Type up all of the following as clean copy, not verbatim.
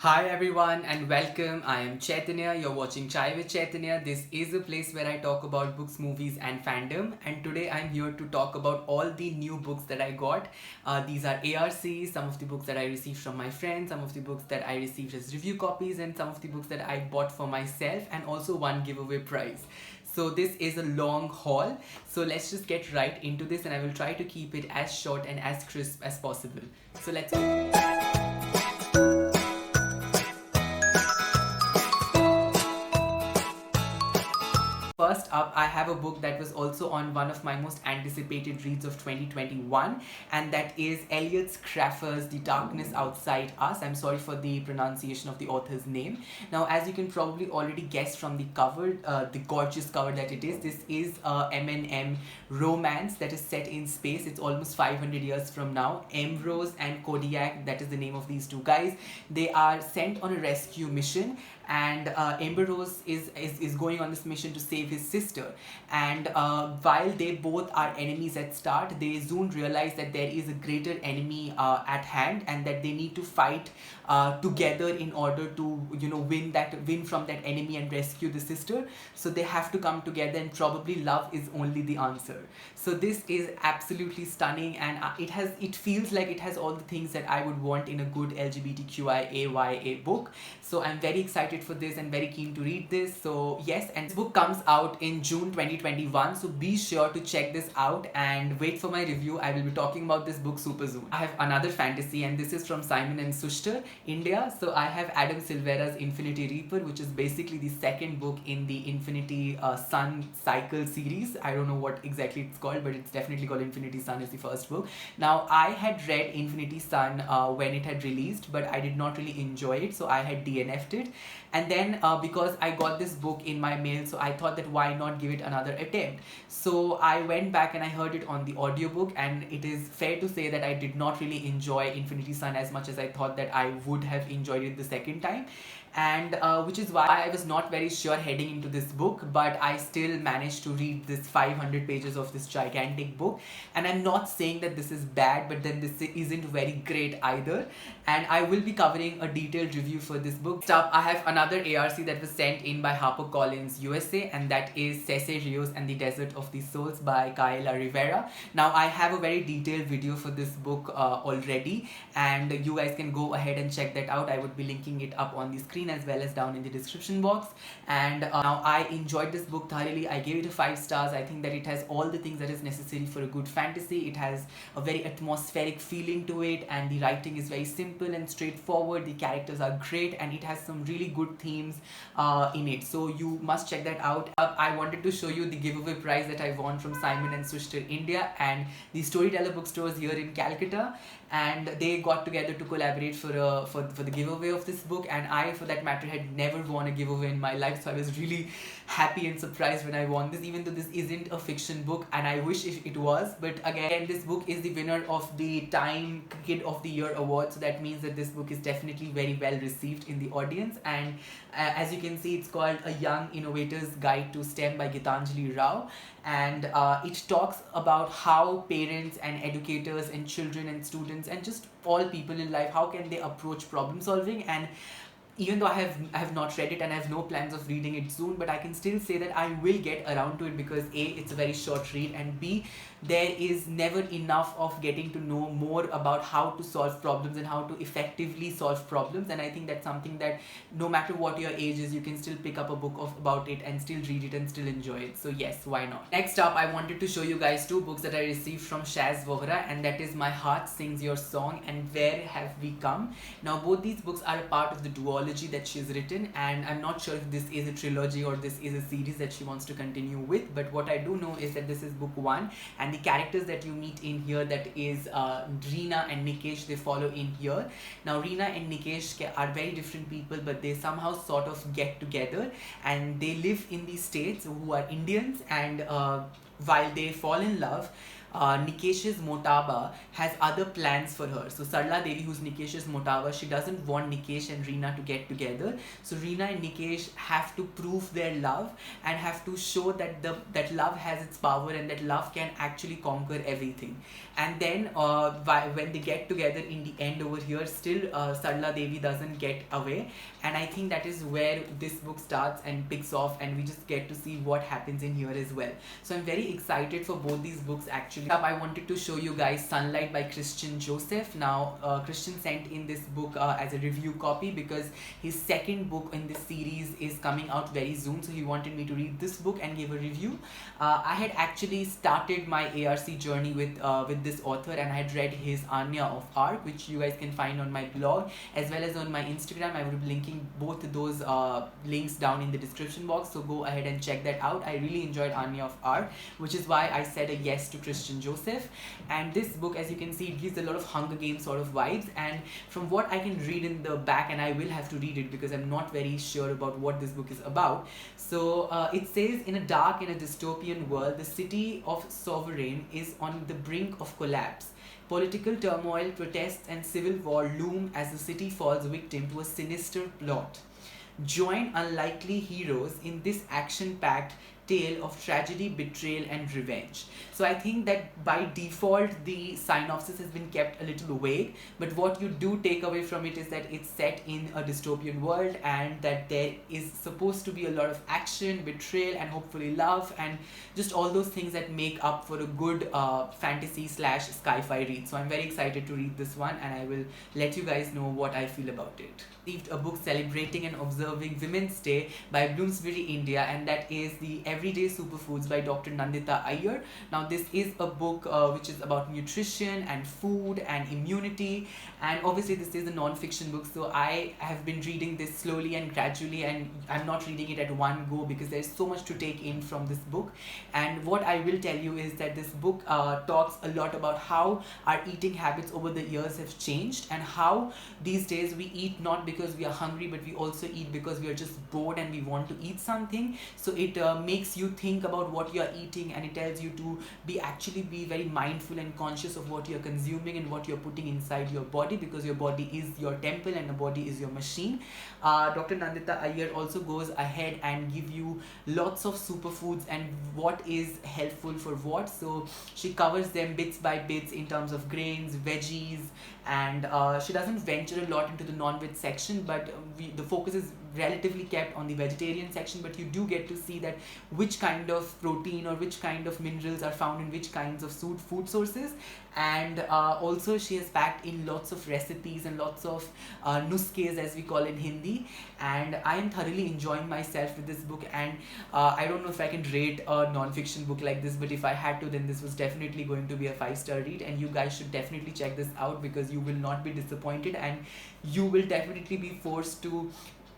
Hi everyone and welcome. I am Chaitanya. You're watching Chai with Chaitanya. This is a place where I talk about books, movies, and fandom. And today I'm here to talk about all the new books that I got. These are ARCs, some of the books that I received from my friends, some of the books that I received as review copies, and some of the books that I bought for myself, and also one giveaway prize. So this is a long haul. So let's just get right into this, and I will try to keep it as short and as crisp as possible. So let's go. First up, I have a book that was also on one of my most anticipated reads of 2021, and that is Elliot Crawford's The Darkness Outside Us. I'm sorry for the pronunciation of the author's name. Now, as you can probably already guess from the cover, the gorgeous cover that it is, this is a M&M romance that is set in space. It's almost 500 years from now. Ambrose and Kodiak, that is the name of these two guys, they are sent on a rescue mission, and Ambrose is going on this mission to save his sister. And while they both are enemies at start, they soon realize that there is a greater enemy at hand, and that they need to fight together in order to win from that enemy and rescue the sister. So they have to come together, and probably love is only the answer. So this is absolutely stunning, and it feels like it has all the things that I would want in a good LGBTQIA book. So I'm very excited for this and very keen to read this. So yes, and this book comes out in June 2021, so be sure to check this out and wait for my review. I will be talking about this book super soon. I have another fantasy, and this is from Simon and Schuster, India. So I have Adam Silvera's Infinity Reaper, which is basically the second book in the Infinity Sun cycle series. I don't know what exactly it's called, but it's definitely called Infinity Sun is the first book. Now, I had read Infinity Sun when it had released, but I did not really enjoy it, so I had DNF'd it. And then because I got this book in my mail, so I thought that why not give it another attempt. So I went back and I heard it on the audiobook, and it is fair to say that I did not really enjoy Infinity Sun as much as I thought that I would have enjoyed it the second time. And which is why I was not very sure heading into this book, but I still managed to read this 500 pages of this gigantic book. And I'm not saying that this is bad, but then this isn't very great either. And I will be covering a detailed review for this book. Next up, I have another ARC that was sent in by HarperCollins USA, and that is Cece, Rios and the Desert of the Souls by Kaela Rivera. Now, I have a very detailed video for this book already, and you guys can go ahead and check that out. I would be linking it up on the screen as well as down in the description box. And now I enjoyed this book thoroughly. I gave it a 5 stars. I think that it has all the things that is necessary for a good fantasy. It has a very atmospheric feeling to it, and the writing is very simple and straightforward. The characters are great, and it has some really good themes in it, so you must check that out. I wanted to show you the giveaway prize that I won from Simon and Schuster India and the Storyteller bookstores here in Calcutta, and they got together to collaborate for the giveaway of this book. And I, for that matter, had never won a giveaway in my life, so I was really happy and surprised when I won this, even though this isn't a fiction book, and I wish if it was. But again, this book is the winner of the Time Kid of the Year award, so that means that this book is definitely very well received in the audience. And as you can see, it's called A Young Innovator's Guide to STEM by Gitanjali Rao, and it talks about how parents and educators and children and students and just all people in life, how can they approach problem solving. And even though I have not read it, and I have no plans of reading it soon, but I can still say that I will get around to it, because A, it's a very short read, and B, there is never enough of getting to know more about how to solve problems and how to effectively solve problems. And I think that's something that no matter what your age is, you can still pick up a book about it and still read it and still enjoy it. So yes, why not? Next up, I wanted to show you guys 2 books that I received from Vohra, and that is My Heart Sings Your Song and Where Have We Come. Now, both these books are a part of the duology that she's written, and I'm not sure if this is a trilogy or this is a series that she wants to continue with, but what I do know is that this is book 1, and the characters that you meet in here, that is Reena and Nikesh, they follow in here. Now, Reena and Nikesh are very different people, but they somehow sort of get together, and they live in the States, who are Indians, and while they fall in love, Nikesh's Motaba has other plans for her. So Sarla Devi, who's Nikesh's Motaba, she doesn't want Nikesh and Reena to get together. So Reena and Nikesh have to prove their love and have to show that that love has its power and that love can actually conquer everything. And then when they get together in the end over here, still Sarla Devi doesn't get away. And I think that is where this book starts and picks off, and we just get to see what happens in here as well. So I'm very excited for both these books actually. I wanted to show you guys Sunlight by Kristian Joseph. Now Kristian sent in this book as a review copy because his second book in this series is coming out very soon, so he wanted me to read this book and give a review. I had actually started my ARC journey with this author, and I had read his Anya of Arc, which you guys can find on my blog as well as on my Instagram. I will be linking both those links down in the description box, so go ahead and check that out. I really enjoyed Anya of Arc, which is why I said a yes to Kristian Joseph. And this book, as you can see, it gives a lot of Hunger Games sort of vibes, and from what I can read in the back, and I will have to read it because I'm not very sure about what this book is about. So it says, in a dark and a dystopian world, the city of Sovereign is on the brink of collapse. Political turmoil, protests and civil war loom as the city falls victim to a sinister plot. Join unlikely heroes in this action-packed tale of tragedy, betrayal and revenge. So I think that by default the synopsis has been kept a little vague, but what you do take away from it is that it's set in a dystopian world and that there is supposed to be a lot of action, betrayal and hopefully love and just all those things that make up for a good fantasy / sci-fi read. So I'm very excited to read this one, and I will let you guys know what I feel about it. Received a book celebrating and observing Women's Day by Bloomsbury, India, and that is the Everyday Superfoods by Dr. Nandita Iyer. Now this is a book which is about nutrition and food and immunity, and obviously this is a non-fiction book, so I have been reading this slowly and gradually, and I'm not reading it at one go because there's so much to take in from this book. And what I will tell you is that this book talks a lot about how our eating habits over the years have changed, and how these days we eat not because we are hungry, but we also eat because we are just bored and we want to eat something. So it makes you think about what you are eating, and it tells you to be very mindful and conscious of what you're consuming and what you're putting inside your body, because your body is your temple and the body is your machine. Dr. Nandita Iyer also goes ahead and give you lots of superfoods and what is helpful for what. So she covers them bits by bits in terms of grains, veggies, and she doesn't venture a lot into the non-veg section, but the focus is relatively kept on the vegetarian section, but you do get to see that which kind of protein or which kind of minerals are found in which kinds of food sources. And also she has packed in lots of recipes and lots of nuskes, as we call in Hindi, and I am thoroughly enjoying myself with this book. And I don't know if I can rate a non-fiction book like this, but if I had to, then this was definitely going to be a 5-star read, and you guys should definitely check this out because you will not be disappointed, and you will definitely be forced to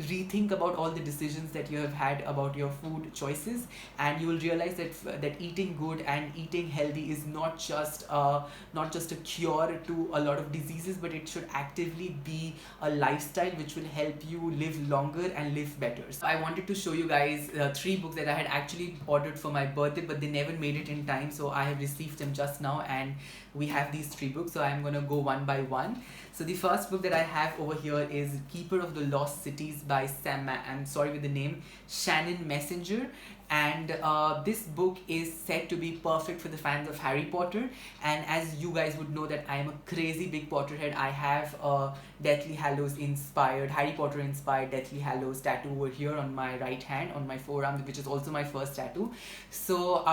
rethink about all the decisions that you have had about your food choices, and you will realize that eating good and eating healthy is not just a cure to a lot of diseases, but it should actively be a lifestyle which will help you live longer and live better. So I wanted to show you guys 3 books that I had actually ordered for my birthday, but they never made it in time, so I have received them just now, and we have these 3 books, so I'm gonna go one by one. So the first book that I have over here is Keeper of the Lost Cities by I'm sorry with the name, Shannon Messenger. And this book is said to be perfect for the fans of Harry Potter, and as you guys would know that I am a crazy big Potterhead. I have a Deathly Hallows inspired, Harry Potter inspired Deathly Hallows tattoo over here on my right hand, on my forearm, which is also my first tattoo. So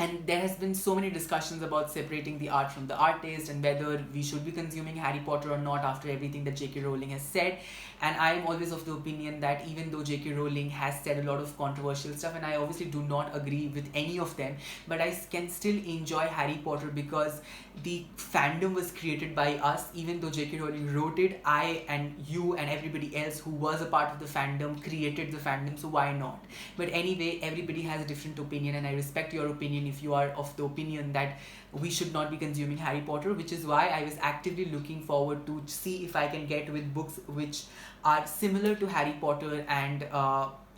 and there has been so many discussions about separating the art from the artist and whether we should be consuming Harry Potter or not after everything that J.K. Rowling has said. And I am always of the opinion that even though J.K. Rowling has said a lot of controversial stuff, and I obviously do not agree with any of them, but I can still enjoy Harry Potter because the fandom was created by us. Even though J.K. Rowling wrote it, I and you and everybody else who was a part of the fandom created the fandom, so why not? But anyway, everybody has a different opinion, and I respect your opinion if you are of the opinion that we should not be consuming Harry Potter, which is why I was actively looking forward to see if I can get with books which are similar to Harry Potter and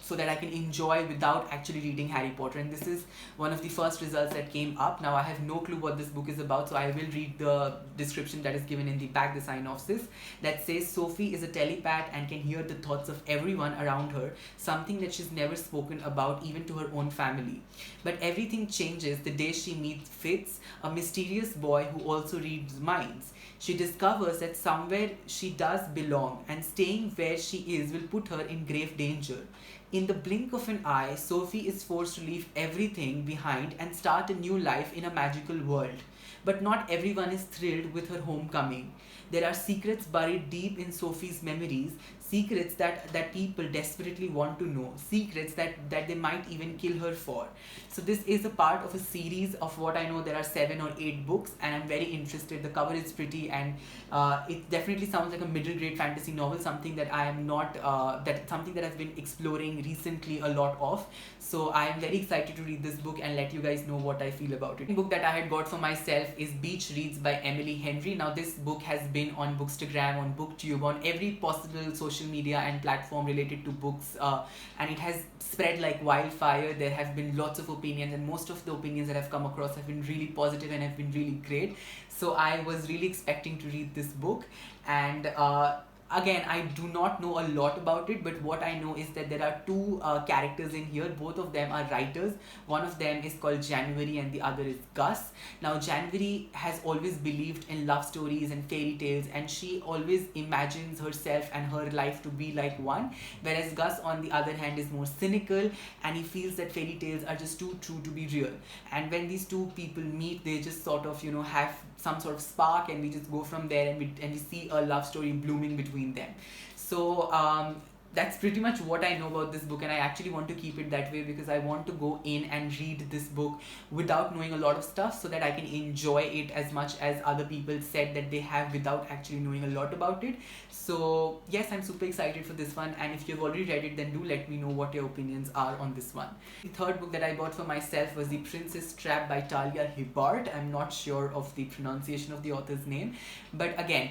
so that I can enjoy without actually reading Harry Potter. And this is one of the first results that came up. Now I have no clue what this book is about, so I will read the description that is given in the back, the synopsis, that says Sophie is a telepath and can hear the thoughts of everyone around her, something that she's never spoken about even to her own family. But everything changes the day she meets Fitz, a mysterious boy who also reads minds. She discovers that somewhere she does belong, and staying where she is will put her in grave danger. In the blink of an eye, Sophie is forced to leave everything behind and start a new life in a magical world. But not everyone is thrilled with her homecoming. There are secrets buried deep in Sophie's memories, secrets that people desperately want to know, secrets that they might even kill her for. So this is a part of a series of what I know there are 7 or 8 books, and I'm very interested. The cover is pretty, and it definitely sounds like a middle grade fantasy novel, something that I am not, something that I've been exploring recently a lot of. So I am very excited to read this book and let you guys know what I feel about it. The book that I had got for myself is Beach Reads by Emily Henry. Now this book has been on Bookstagram, on BookTube, on every possible social media and platform related to books, and it has spread like wildfire. There have been lots of opinions, and most of the opinions that I've come across have been really positive and have been really great. So I was really expecting to read this book, and again, I do not know a lot about it, but what I know is that there are 2 characters in here. Both of them are writers. One of them is called January and the other is Gus. Now January has always believed in love stories and fairy tales, and she always imagines herself and her life to be like one, whereas Gus on the other hand is more cynical, and he feels that fairy tales are just too true to be real. And when these 2 people meet, they just sort of, you know, have some sort of spark, and we just go from there, and we see a love story blooming between them. So that's pretty much what I know about this book, and I actually want to keep it that way because I want to go in and read this book without knowing a lot of stuff, so that I can enjoy it as much as other people said that they have without actually knowing a lot about it. So yes, I'm super excited for this one, and if you've already read it, then do let me know what your opinions are on this one. The third book that I bought for myself was The Princess Trap by Talia Hibert. I'm not sure of the pronunciation of the author's name, but again,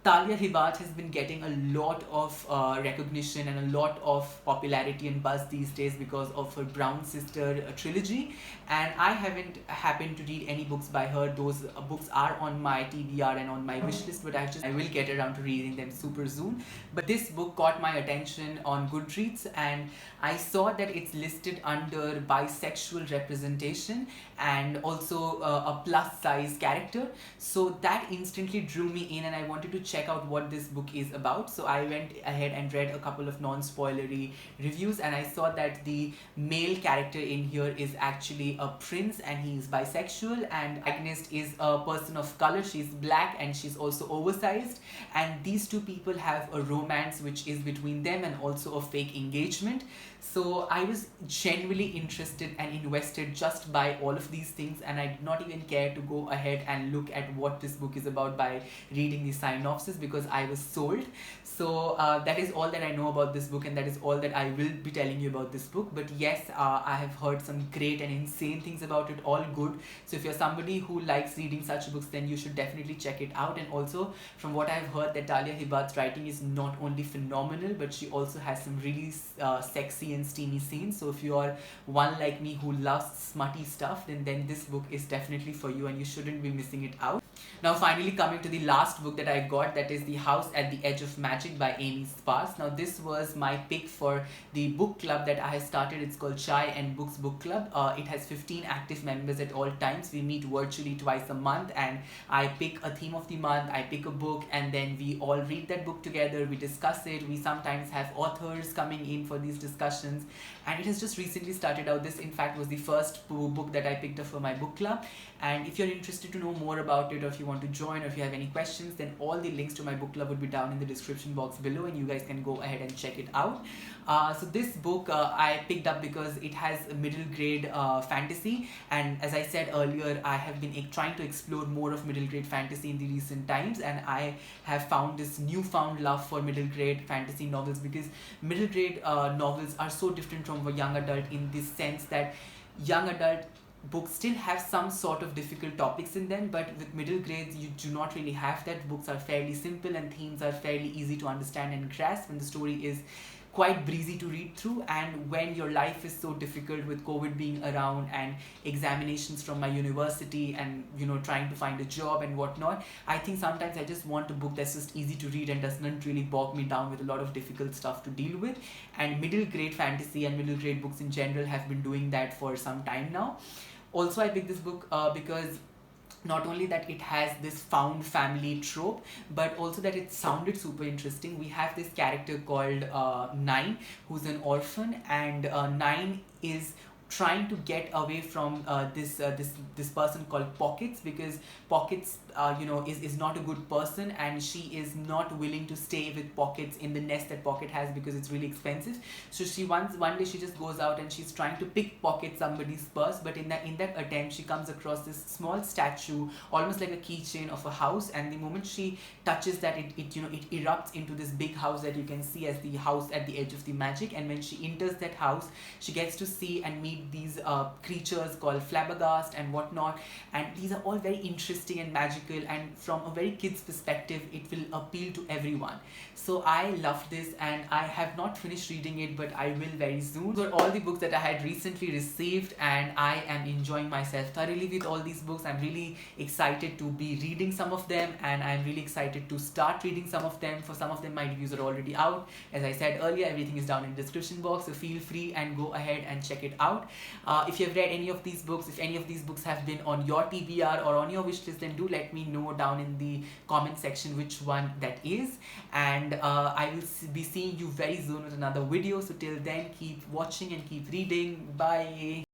Talia Hibert has been getting a lot of recognition and a lot of popularity and buzz these days because of her Brown Sister trilogy, and I haven't happened to read any books by her. Those books are on my TBR and on my wish list, but I will get around to reading them super soon. But this book caught my attention on Goodreads, and I saw that it's listed under bisexual representation and also a plus size character. So that instantly drew me in, and I wanted to check out what this book is about. So I went ahead and read a couple of non-spoilery reviews, and I saw that the male character in here is actually a prince, and he's bisexual, and Agnes is a person of color. She's black and she's also oversized, and these 2 people have a romance which is between them and also a fake engagement. So I was genuinely interested and invested just by all of these things, and I did not even care to go ahead and look at what this book is about by reading the synopsis because I was sold. So that is all that I know about this book, and that is all that I will be telling you about this book. But yes, I have heard some great and insane things about it, all good. So if you're somebody who likes reading such books, then you should definitely check it out. And also, from what I've heard, that Talia Hibert's writing is not only phenomenal, but she also has some really sexy and steamy scenes. So if you are one like me who loves smutty stuff, then this book is definitely for you, and you shouldn't be missing it out. Now finally coming to the last book that I got, that is The House at the Edge of Magic by Amy Sparks. Now this was my pick for the book club that I have started. It's called Chai and Books Book Club. It has 15 active members at all times. We meet virtually twice a month, and I pick a theme of the month, I pick a book, and then we all read that book together, we discuss it. We sometimes have authors coming in for these discussions, and it has just recently started out. This in fact was the first book that I picked up for my book club. And if you're interested to know more about it, or if you want to join, or if you have any questions, then all the links to my book club would be down in the description box below, and you guys can go ahead and check it out. So this book I picked up because it has a middle grade fantasy, and as I said earlier, I have been trying to explore more of middle grade fantasy in the recent times, and I have found this newfound love for middle grade fantasy novels, because middle grade novels are so different from a young adult in this sense that young adult books still have some sort of difficult topics in them, but with middle grades you do not really have that. Books are fairly simple and themes are fairly easy to understand and grasp, and the story is quite breezy to read through. And when your life is so difficult with COVID being around and examinations from my university and trying to find a job and whatnot, I think sometimes I just want a book that's just easy to read and doesn't really bog me down with a lot of difficult stuff to deal with. And middle grade fantasy and middle grade books in general have been doing that for some time now. Also, I picked this book because not only that it has this found family trope, but also that it sounded super interesting. We have this character called Nine, who's an orphan, and Nine is trying to get away from this person called Pockets, because Pockets is not a good person, and she is not willing to stay with Pockets in the nest that Pocket has because it's really expensive. So one day she just goes out and she's trying to pickpocket somebody's purse, but in that attempt she comes across this small statue, almost like a keychain of a house, and the moment she touches that, it erupts into this big house that you can see as the house at the edge of the magic. And when she enters that house, she gets to see and meet these creatures called flabbergast and whatnot, and these are all very interesting and magical, and from a very kid's perspective it will appeal to everyone. So I loved this, and I have not finished reading it, but I will very soon. Those were all the books that I had recently received, and I am enjoying myself thoroughly with all these books. I'm really excited to be reading some of them, and I'm really excited to start reading some of them. For some of them my reviews are already out. As I said earlier, everything is down in the description box, so feel free and go ahead and check it out. If you have read any of these books, if any of these books have been on your TBR or on your wish list, then do let me know down in the comment section which one that is. And I will be seeing you very soon with another video. So till then, keep watching and keep reading. Bye.